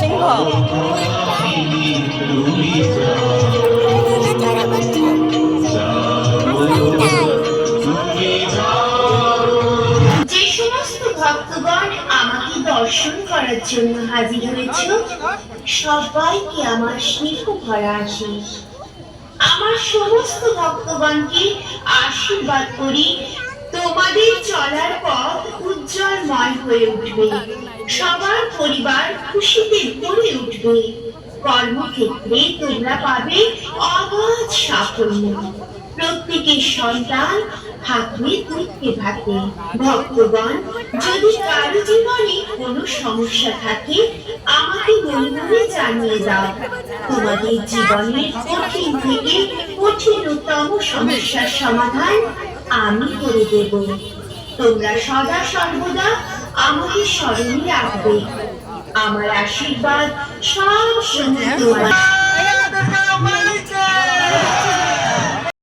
সিংহ যে সমস্ত ভক্তগণ আমাকে দর্শন করার জন্য হাজির হয়েছ, সবাইকে আমার স্নেহ ভরা আশীষ। আমার সমস্ত ভক্তগণকে আশীর্বাদ করি, তোমাদের চলার পথ উজ্জ্বলময় হয়ে উঠবে, সবার পরিবার খুশিতে ভরে উঠবে, কর্মক্ষেত্রে তোমরা পাবে অগাধ সাফল্য, প্রত্যেকের সন্তান থাকবে দুঃখে ভাতে। ভক্তগণ, যদি কারো জীবনে কোনো সমস্যা থাকে আমাকে মনে মনে জানিয়ে দাও। তোমাদের জীবনের কঠিন থেকে কঠিনতম সমস্যার সমাধান আমি করে দেব। তোমরা সদা সর্বদা আমাকে স্মরণে রাখবে। আমার আশীর্বাদ সব সময় তোমার।